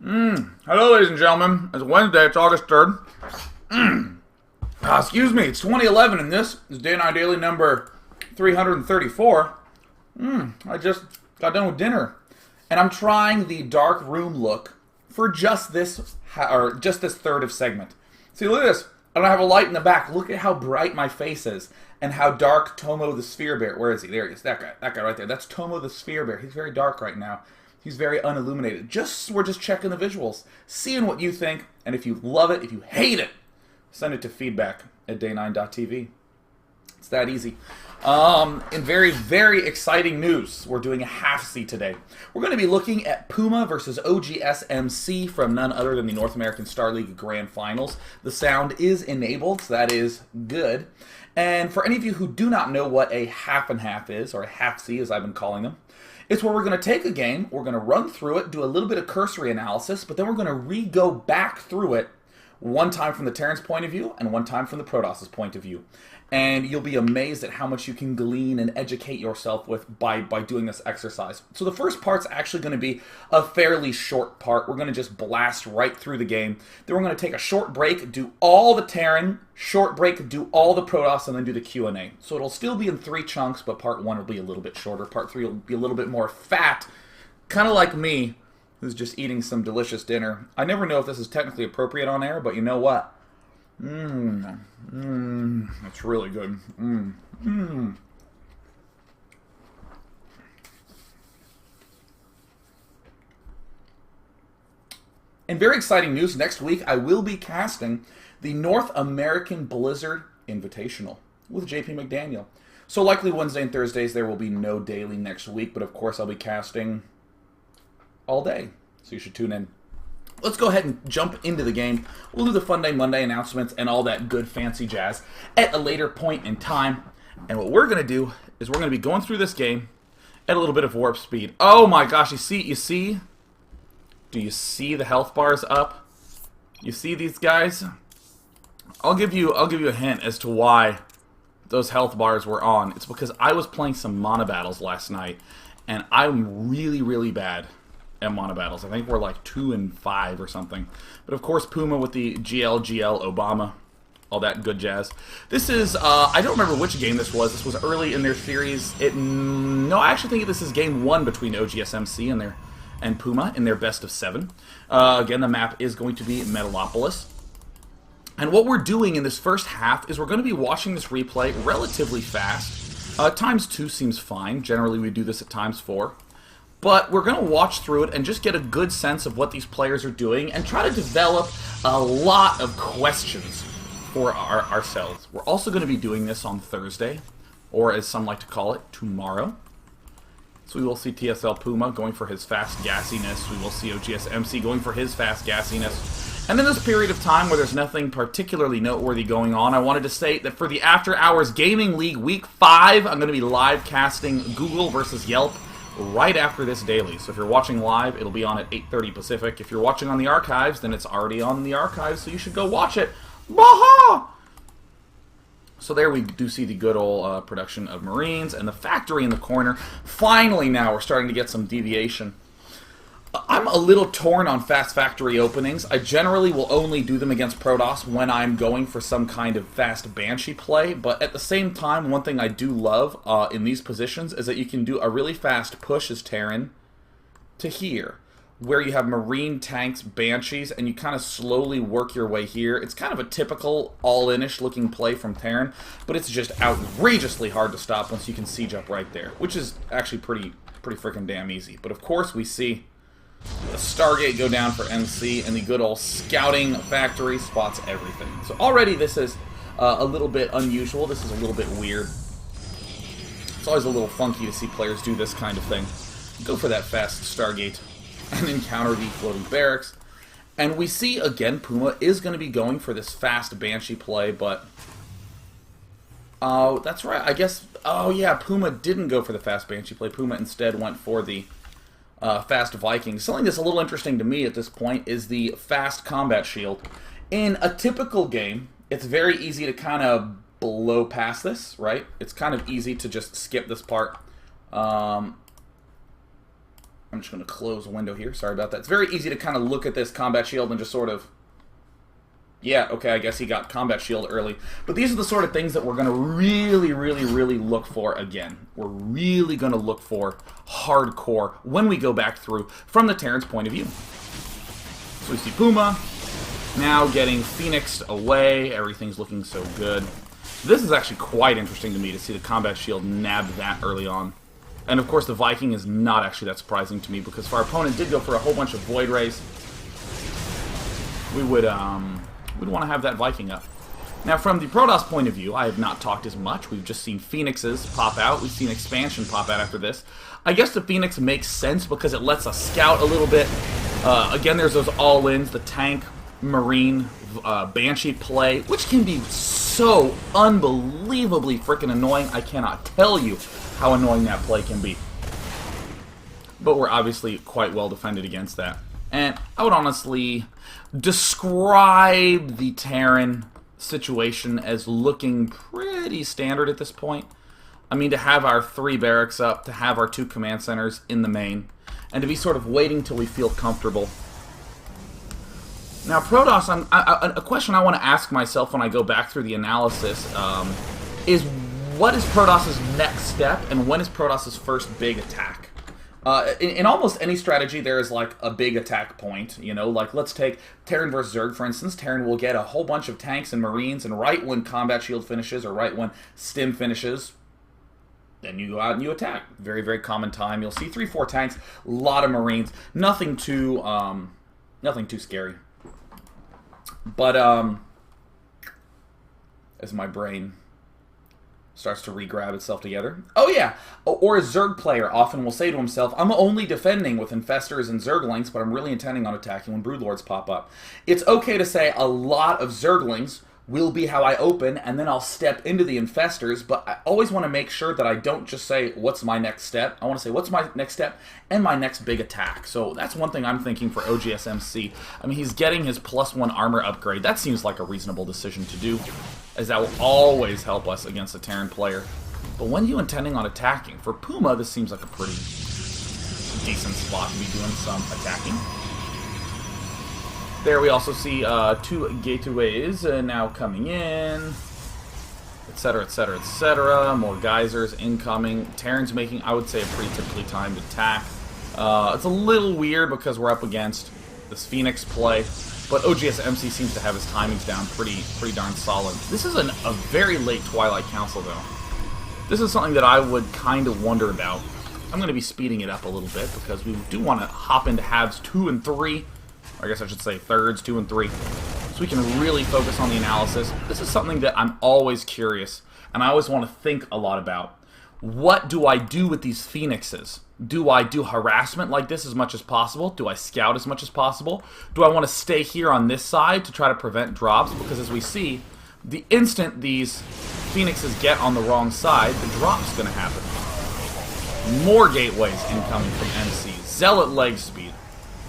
Hello, ladies and gentlemen. It's Wednesday. It's August 3rd. Excuse me. It's 2011, and this is Day 9 Daily number 334. I just got done with dinner, and I'm trying the dark room look for just this third of segment. See, look at this. I don't have a light in the back. Look at how bright my face is, and how dark Tomo the Sphere Bear. Where is he? There he is. That guy right there. That's Tomo the Sphere Bear. He's very dark right now. He's very unilluminated. We're just checking the visuals, seeing what you think, and if you love it, if you hate it, send it to feedback@day9.tv. It's that easy. In very, very exciting news, we're doing a half-C today. We're going to be looking at Puma versus oGsMC from none other than the North American Star League Grand Finals. The sound is enabled, so that is good. And for any of you who do not know what a half and half is, or a half-C as I've been calling them, it's where we're going to take a game, we're going to run through it, do a little bit of cursory analysis, but then we're going to go back through it one time from the Terran's point of view and one time from the Protoss's point of view. And you'll be amazed at how much you can glean and educate yourself with by doing this exercise. So the first part's actually going to be a fairly short part. We're going to just blast right through the game. Then we're going to take a short break, do all the Terran, short break, do all the Protoss, and then do the Q&A. So it'll still be in 3 chunks, but part 1 will be a little bit shorter. Part 3 will be a little bit more fat, kind of like me, who's just eating some delicious dinner. I never know if this is technically appropriate on air, but you know what? That's really good. And very exciting news, next week I will be casting the North American Blizzard Invitational with JP McDaniel. So likely Wednesday and Thursdays there will be no daily next week, but of course I'll be casting all day, so you should tune in. Let's go ahead and jump into the game. We'll do the Fun Day Monday announcements and all that good fancy jazz at a later point in time. And what we're going to do is we're going to be going through this game at a little bit of warp speed. Oh my gosh, you see? Do you see the health bars up? You see these guys? I'll give you a hint as to why those health bars were on. It's because I was playing some mono battles last night, and I'm really, really bad at mono battles. I think we're like 2 and 5 or something. But of course, Puma with the GL Obama, all that good jazz. This is, I don't remember which game this was. This was early in their series. No, I actually think this is game 1 between oGsMC and Puma in their best of 7. Again, the map is going to be Metalopolis. And what we're doing in this first half is we're going to be watching this replay relatively fast. Times 2 seems fine. Generally, we do this at times 4. But we're going to watch through it and just get a good sense of what these players are doing and try to develop a lot of questions for ourselves. We're also going to be doing this on Thursday, or as some like to call it, tomorrow. So we will see TSL Puma going for his fast gassiness. We will see oGsMC going for his fast gassiness. And in this period of time where there's nothing particularly noteworthy going on, I wanted to say that for the After Hours Gaming League Week 5, I'm going to be live casting Google versus Yelp right after this daily. So if you're watching live, it'll be on at 8:30 Pacific. If you're watching on the archives, then it's already on the archives, so you should go watch it. Baha! So there we do see the good old production of Marines and the factory in the corner. Finally now we're starting to get some deviation. I'm a little torn on fast factory openings. I generally will only do them against Protoss when I'm going for some kind of fast Banshee play, but at the same time, one thing I do love in these positions is that you can do a really fast push as Terran to here, where you have Marine tanks, Banshees, and you kind of slowly work your way here. It's kind of a typical all-in-ish looking play from Terran, but it's just outrageously hard to stop once you can siege up right there, which is actually pretty freaking damn easy. But of course we see the Stargate go down for MC, and the good old scouting factory spots everything. So already this is a little bit unusual. This is a little bit weird. It's always a little funky to see players do this kind of thing. Go for that fast Stargate and encounter the floating barracks. And we see, again, Puma is going to be going for this fast Banshee play, but oh, that's right. I guess, oh yeah, Puma didn't go for the fast Banshee play. Puma instead went for the fast Viking. Something that's a little interesting to me at this point is the fast combat shield. In a typical game, it's very easy to kind of blow past this, right? It's kind of easy to just skip this part. I'm I'm just going to close a window here. Sorry about that. It's very easy to kind of look at this combat shield and just sort of... Yeah, okay, I guess he got combat shield early. But these are the sort of things that we're going to really, really, really look for again. We're really going to look for hardcore when we go back through from the Terran's point of view. So we see Puma now getting Phoenixed away. Everything's looking so good. This is actually quite interesting to me to see the combat shield nab that early on. And of course the Viking is not actually that surprising to me, because if our opponent did go for a whole bunch of Void Rays, we would we'd want to have that Viking up. Now from the Protoss point of view, I have not talked as much. We've just seen Phoenixes pop out. We've seen expansion pop out after this. I guess the Phoenix makes sense because it lets us scout a little bit. Again, there's those all-ins, the tank, marine, Banshee play, which can be so unbelievably freaking annoying. I cannot tell you how annoying that play can be. But we're obviously quite well defended against that. And I would honestly describe the Terran situation as looking pretty standard at this point. I mean, to have our 3 barracks up, to have our 2 command centers in the main, and to be sort of waiting till we feel comfortable. Now, Protoss, a question I want to ask myself when I go back through the analysis is, what is Protoss's next step, and when is Protoss's first big attack? In almost any strategy, there is like a big attack point. You know, like let's take Terran versus Zerg, for instance. Terran will get a whole bunch of tanks and marines, and right when combat shield finishes, or right when stim finishes, then you go out and you attack. Very, very common time. You'll see 3-4 tanks, a lot of marines, nothing too scary. But as my brain starts to re-grab itself together. Oh yeah, or a Zerg player often will say to himself, I'm only defending with Infestors and Zerglings, but I'm really intending on attacking when Broodlords pop up. It's okay to say a lot of Zerglings will be how I open, and then I'll step into the Infestors, but I always want to make sure that I don't just say, what's my next step? I want to say, what's my next step and my next big attack. So that's one thing I'm thinking for oGsMC. I mean, he's getting his +1 armor upgrade. That seems like a reasonable decision to do, as that will always help us against a Terran player. But when are you intending on attacking? For Puma, this seems like a pretty decent spot to be doing some attacking. There we also see 2 gateways now coming in, etc., etc., etc. More geysers incoming. Terran's making, I would say, a pretty typically timed attack. It's a little weird because we're up against this Phoenix play, but oGsMC seems to have his timings down pretty darn solid. This is a very late Twilight Council, though. This is something that I would kind of wonder about. I'm going to be speeding it up a little bit because we do want to hop into halves 2 and 3. I guess I should say thirds, 2 and 3, so we can really focus on the analysis. This is something that I'm always curious, and I always want to think a lot about. What do I do with these Phoenixes? Do I do harassment like this as much as possible? Do I scout as much as possible? Do I want to stay here on this side to try to prevent drops? Because as we see, the instant these Phoenixes get on the wrong side, the drop's going to happen. More gateways incoming from MC. Zealot leg speed.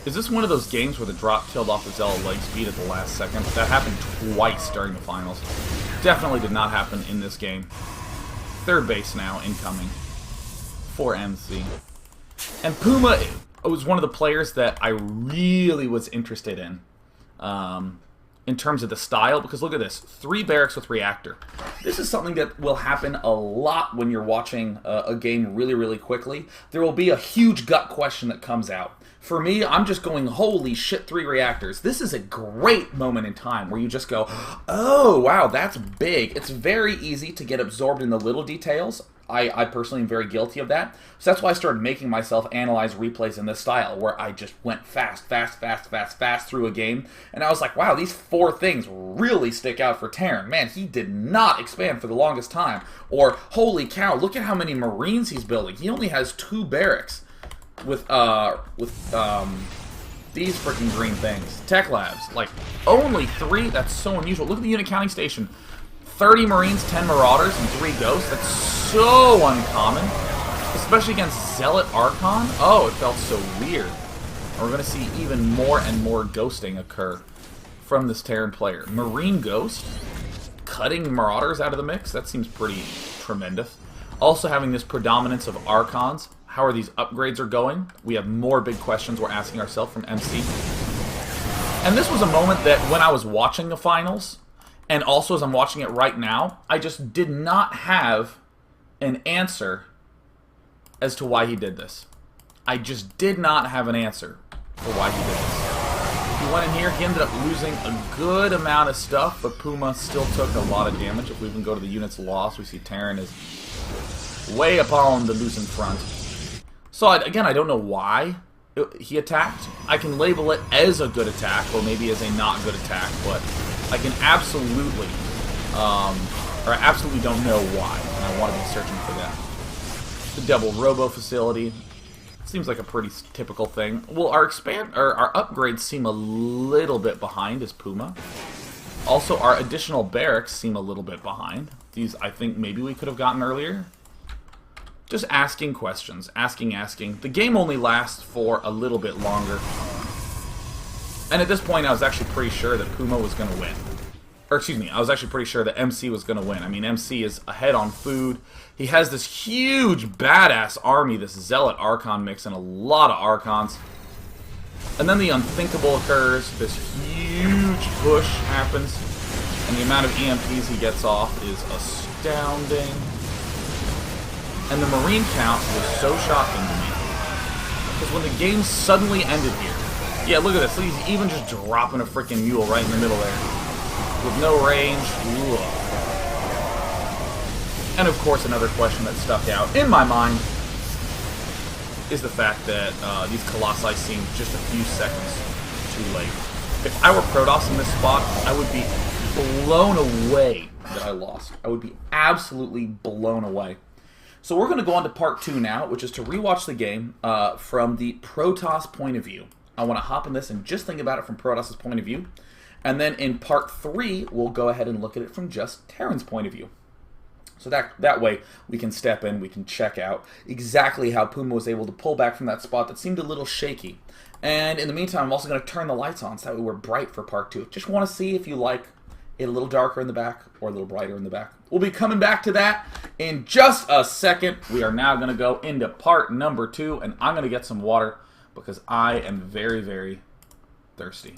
Is this one of those games where the drop killed off the Zealot leg speed at the last second? That happened twice during the finals. Definitely did not happen in this game. Third base now incoming for MC. And Puma was one of the players that I really was interested in terms of the style, because look at this, 3 barracks with reactor. This is something that will happen a lot when you're watching a game really, really quickly. There will be a huge gut question that comes out. For me, I'm just going, holy shit, 3 reactors. This is a great moment in time where you just go, oh, wow, that's big. It's very easy to get absorbed in the little details. I personally am very guilty of that. So that's why I started making myself analyze replays in this style, where I just went fast through a game. And I was like, wow, these 4 things really stick out for Terran. Man, he did not expand for the longest time. Or, holy cow, look at how many Marines he's building. He only has 2 barracks with these freaking green things. Tech labs, like, only 3? That's so unusual. Look at the unit counting station. 30 Marines, 10 Marauders, and 3 Ghosts. That's so uncommon. Especially against Zealot Archon. Oh, it felt so weird. And we're going to see even more and more ghosting occur from this Terran player. Marine Ghost, cutting Marauders out of the mix. That seems pretty tremendous. Also having this predominance of Archons. how are these upgrades are going. We have more big questions we're asking ourselves from MC. And this was a moment that when I was watching the finals, and also as I'm watching it right now, I just did not have an answer as to why he did this. I just did not have an answer for why he did this. He went in here, he ended up losing a good amount of stuff, but Puma still took a lot of damage. If we even go to the units lost, we see Terran is way up on the losing front. So again, I don't know why he attacked. I can label it as a good attack, or maybe as a not good attack, but I can absolutely, or I absolutely don't know why, and I want to be searching for that. The Devil Robo facility seems like a pretty typical thing. Well, our upgrades seem a little bit behind as Puma. Also, our additional barracks seem a little bit behind. These, I think, maybe we could have gotten earlier. Just asking questions, asking. The game only lasts for a little bit longer. And at this point, I was actually pretty sure that Puma was going to win. Or, excuse me, I was actually pretty sure that MC was going to win. I mean, MC is ahead on food. He has this huge, badass army, this Zealot Archon mix, and a lot of Archons. And then the unthinkable occurs. This huge push happens. And the amount of EMPs he gets off is astounding. And the Marine count was so shocking to me. Because when the game suddenly ended here, yeah, look at this. He's even just dropping a freaking mule right in the middle there. With no range. Ugh. And of course, another question that stuck out in my mind is the fact that these Colossi seem just a few seconds too late. If I were Protoss in this spot, I would be blown away that I lost. I would be absolutely blown away. So we're going to go on to part 2 now, which is to rewatch the game from the Protoss point of view. I want to hop in this and just think about it from Protoss's point of view. And then in part 3, we'll go ahead and look at it from just Terran's point of view. So that way, we can step in, we can check out exactly how Puma was able to pull back from that spot that seemed a little shaky. And in the meantime, I'm also going to turn the lights on so that way we're bright for part 2. Just want to see if you like it a little darker in the back or a little brighter in the back. We'll be coming back to that in just a second. We are now going to go into part number 2, and I'm going to get some water because I am very, very thirsty.